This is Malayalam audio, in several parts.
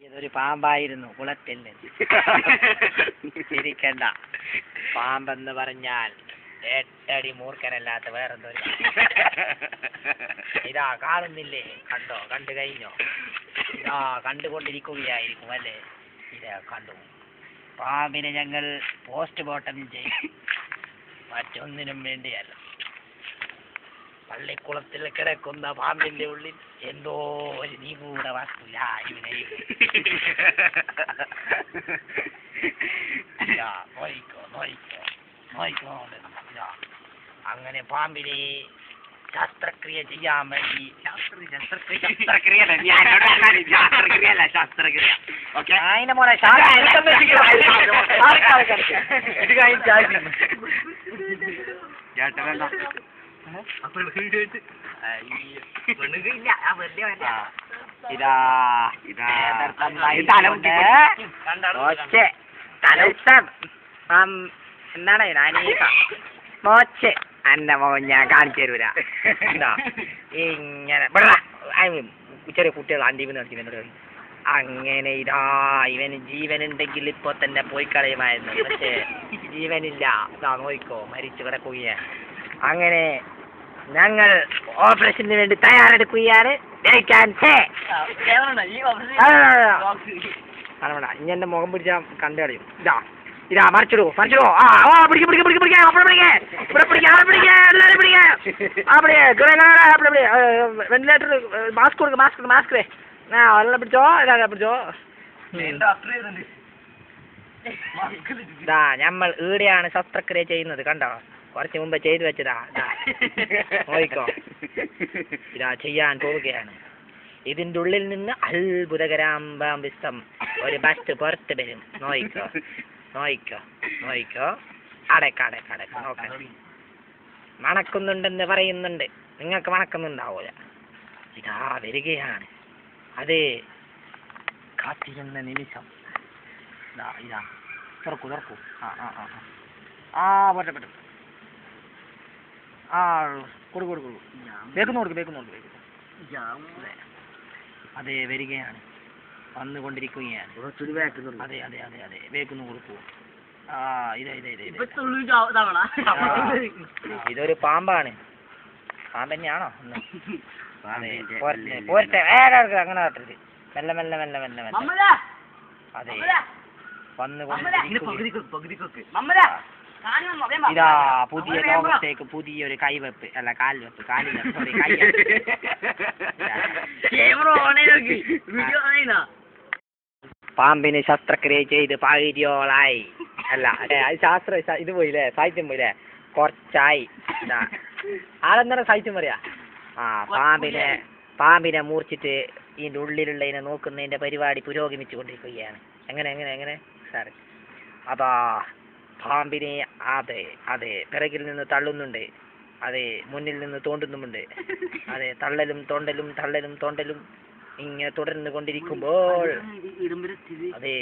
ഇതൊരു പാമ്പായിരുന്നു കുളത്തിൽ ചിരിക്കണ്ട. പാമ്പെന്ന് പറഞ്ഞാൽ 8 അടി മൂർഖനല്ലാത്ത വേറെന്തോ. ഇതാ കാണുന്നില്ലേ? കണ്ടോ? കണ്ടു കഴിഞ്ഞോ? ഇതാ കണ്ടുകൊണ്ടിരിക്കുകയായിരിക്കും അല്ലേ? ഇതാ കണ്ടു. പാമ്പിനെ ഞങ്ങൾ പോസ്റ്റ്മോർട്ടം ചെയ്യും, മറ്റൊന്നിനും വേണ്ടിയല്ല. പള്ളിക്കുളത്തിൽ കിടക്കുന്ന പാമ്പിന്റെ ഉള്ളിൽ എന്തോ ഒരു നിഗൂഢ വസ്തു അങ്ങനെ പാമ്പിനെ ശസ്ത്രക്രിയ ചെയ്യാൻ വേണ്ടി അതിനെ മോനെ എന്താണ് മോച്ച് എന്റെ മോൻ ഞാൻ കാണിച്ചു തരൂല. എന്താ ഇങ്ങനെ ചെറിയ കുട്ടികൾ അന്തിമ നടത്തി അങ്ങനെ ഇതാ ഇവന് ജീവനുണ്ടെങ്കിൽ ഇപ്പൊ തന്നെ പോയി കളയുമായിരുന്നു. പക്ഷേ ജീവനില്ല. ഇതാ നോയിക്കോ, മരിച്ചു കിടക്കുകയാണ്. അങ്ങനെ ഞങ്ങൾ ഓപ്പറേഷന് വേണ്ടി തയ്യാറെടുക്കുകയാണ്. ഇനി എന്റെ മുഖം പിടിച്ചാൽ കണ്ടു കളയും. ഇതാ മറിച്ചിടൂ. വെന്റിലേറ്റർ മാസ്ക് കൊടുക്കും. മാസ്ക് എല്ലാം പിടിച്ചോ. പിടിച്ചോ. ഇതാ നമ്മൾ ഈടെയാണ് ശസ്ത്രക്രിയ ചെയ്യുന്നത്. കണ്ടോ? കുറച്ച് മുമ്പ് ചെയ്തു വെച്ചതാ. നോയിക്കോ, ഇതാ ചെയ്യാൻ പോവുകയാണ്. ഇതിന്റെ ഉള്ളിൽ നിന്ന് അത്ഭുതകരാംബിസ്തം ഒരു ബസ്റ്റ് പുറത്ത് വരും. നോയിക്കോ. അടക്ക നോക്ക. മണക്കുന്നുണ്ടെന്ന് പറയുന്നുണ്ട്. നിങ്ങൾക്ക് മണക്കുന്നുണ്ടാവൂല. ഇതാ വരികയാണ്. അത് കാത്തിരുന്ന നിമിഷം. ഇതാ തുറക്കൂ. പോട്ടെ കൊടുക്കൂ. വേഗം കൊടുക്കും. അതെ വരികയാണ്, വന്നുകൊണ്ടിരിക്കുകയാണ്. അതെ വേഗം കൊടുക്കൂ. ഇതൊരു പാമ്പാണ്. പാമ്പ് തന്നെയാണോ? പോരട്ടെ. അങ്ങനെ കാട്ടരുത്. മെല്ലെ. അതെ ഇതാ പുതിയ ലോകത്തേക്ക് പുതിയൊരു കൈവെപ്പ് അല്ല കാൽവെപ്പ്. പാമ്പിന് ശസ്ത്രക്രിയ ചെയ്ത് പകുതിയോളായി. അല്ല ശാസ്ത്ര ഇത് പോയില്ലേ, സാഹിത്യം പോയില്ലേ, കുറച്ചായി. ആളെന്താണ് സാഹിത്യം പറയാ? പാമ്പിനെ മൂർച്ചിട്ട് ഇതിന്റെ ഉള്ളിലുള്ളതിനെ നോക്കുന്നതിന്റെ പരിപാടി പുരോഗമിച്ചു കൊണ്ടിരിക്കുകയാണ്. എങ്ങനെ സാറ്? അതാ പാമ്പിനെ അതെ പിറകിൽ നിന്ന് തള്ളുന്നുണ്ട്. അതെ മുന്നിൽ നിന്ന് തോണ്ടുന്നുമുണ്ട്. അതെ തള്ളലും തോണ്ടലും ഇങ്ങനെ തുടർന്നു കൊണ്ടിരിക്കുമ്പോൾ അതെ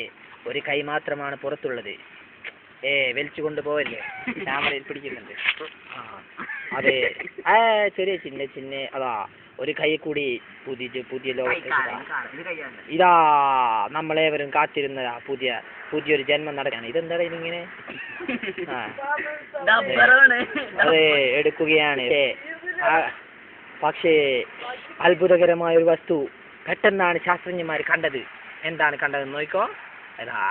ഒരു കൈ മാത്രമാണ് പുറത്തുള്ളത്. വലിച്ചു കൊണ്ടുപോവല്ലേ, ക്യാമറയിൽ പിടിക്കുന്നുണ്ട്. അതെ ചെറിയ ചിന്ന അതാ ഒരു കൈ കൂടി പുതിയ ലോകത്തേക്ക് ഇതാ നമ്മളേവരും കാത്തിരുന്നതാ പുതിയൊരു ജന്മം നടക്കുകയാണ്. ഇതെന്താണ് ഇതിങ്ങനെ? അതെ എടുക്കുകയാണ്. പക്ഷേ അത്ഭുതകരമായ ഒരു വസ്തു പെട്ടെന്നാണ് ശാസ്ത്രജ്ഞന്മാർ കണ്ടത്. എന്താണ് കണ്ടതെന്ന് നോക്കോ. അതാ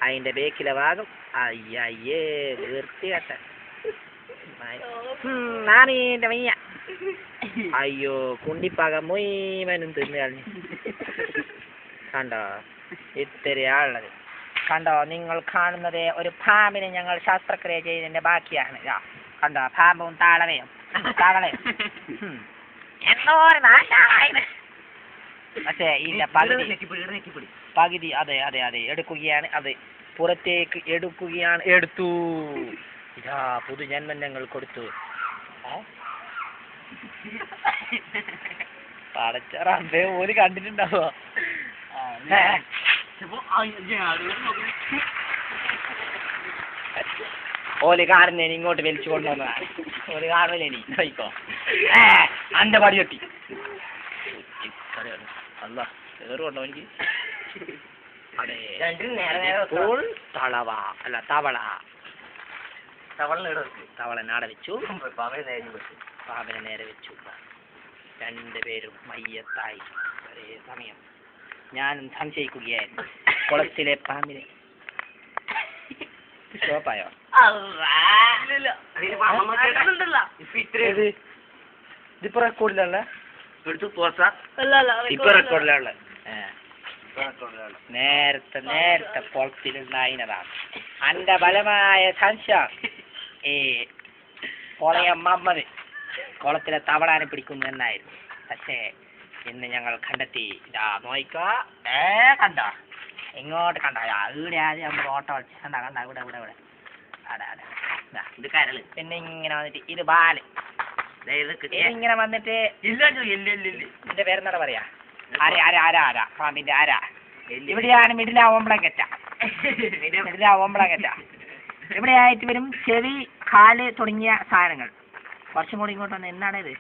അതിന്റെ ബേക്കിലെ ഭാഗം. അയ്യേ വൃത്തികെട്ട നാണീന്റെ മയ്യ. അയ്യോ കുണ്ടിപ്പാകം മുഴുവനും തിന്നു കളഞ്ഞു. കണ്ടോ? ഇത്രയാളുള്ളത്. കണ്ടോ? നിങ്ങൾ കാണുന്നത് ഒരു പാമ്പിനെ ഞങ്ങൾ ശസ്ത്രക്രിയ ചെയ്തതിന്റെ ബാക്കിയാണ്. കണ്ടോ? പാമ്പും താളവയും എന്തോ ഒരു നാശാണ്. പക്ഷേ ഇതിന്റെ പകുതി അതെ എടുക്കുകയാണ്. അത് പുറത്തേക്ക് എടുത്തു. ഇതാ പുതുജന്മം ഞങ്ങൾ കൊടുത്തു. പടച്ചറമ്പേ ഓര് കണ്ടിട്ടുണ്ടാവോ? ഓല് കാറിനെ ഇങ്ങോട്ട് വലിച്ചു കൊണ്ടുവന്നതാണ്. ഒരു കാറിനെ നോക്കോ. അന്റെ പടി കെട്ടി അല്ല കേറുകൊണ്ടോ എനിക്ക്. അതെ രണ്ടും നേരെ നേരെ ഇപ്പോൾ തളവ അല്ല തവള തവളൻ ആടെ വെച്ചു പാമ്പിനെ നേരെ വെച്ചു. രണ്ടുപേരും മയ്യത്തായി ഒരേ സമയം. ഞാനും സംശയിക്കുകയായിരുന്നു കുളത്തിലെ പാമ്പിനെ. സ്റ്റോപ്പായോ? ഇതിപ്പോ റെക്കോർഡിലുള്ള ഇപ്പൊ റെക്കോർഡിലുള്ള നേരത്തെ കുളത്തിലുണ്ടായിരുന്നതാണ്. അന്റെ ബലമായ സംശയം ഈ പൊളയം മമ്മത് കുളത്തിലെ തവളാനെ പിടിക്കുന്നു എന്നായിരുന്നു. പക്ഷേ ഇന്ന് ഞങ്ങൾ കണ്ടെത്തി. ഇതാ നോയിക്കോ, കണ്ട ഇങ്ങോട്ട് കണ്ട ഇവിടെ ആദ്യം നമ്മൾ ഓട്ടോ കണ്ട കണ്ട ഇവിടെ ഇവിടെ ഇവിടെ അടാ ഇത് കരള്. പിന്നെ ഇങ്ങനെ വന്നിട്ട് ഇത് ബാല് ഇങ്ങനെ വന്നിട്ട് ഇതിന്റെ പേരെന്താ പറയാ ആരാ പാമ്പിന്റെ ആരാ. ഇവിടെയാണ് മിഡില ഓംബ്ലങ്കറ്റ. ഇവിടെ ആയിട്ട് വരും ചെവി കാല് തുടങ്ങിയ സാധനങ്ങൾ. കുറച്ചും കൂടി ഇങ്ങോട്ട് വന്ന് എന്താണ് ഇത്?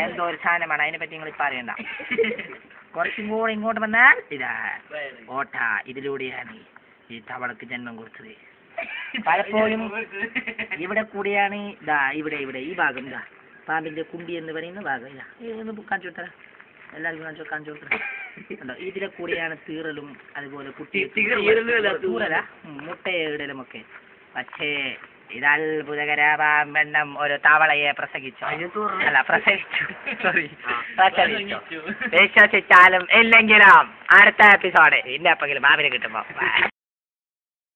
എന്തോ ഒരു സാധനമാണ്, അതിനെ പറ്റി നിങ്ങൾ ഇപ്പൊ അറിയണ്ട. കുറച്ചും കൂടി ഇങ്ങോട്ട് വന്നാൽ ഇതാ ഓട്ട. ഇതിലൂടെയാണ് ഈ തവളക്ക് ജന്മം കൊടുത്തത്. പലപ്പോഴും ഇവിടെ കൂടിയാണ് ഇതാ ഇവിടെ ഈ ഭാഗം ഇതാ പാമ്പിന്റെ കുണ്ടി എന്ന് പറയുന്ന ഭാഗം. ഇതാ ഒന്ന് കാണിച്ചു കൊടുത്തരാ, എല്ലാവർക്കും കാണിച്ചു കൊടുത്തരാ. ഇതിലെ കൂടിയാണ് തീറലും അതുപോലെ തൂറല മുട്ടയിടലും ഒക്കെ. പക്ഷേ ഇത് അത്ഭുതകരമെണ്ണം ഒരു തവളയെ പ്രസവിച്ചു. വിശ്വസിച്ചാലും ഇല്ലെങ്കിലും അടുത്ത എപ്പിസോഡ് ഇല്ല എപ്പെങ്കിലും മാവിനെ കിട്ടുമ്പോ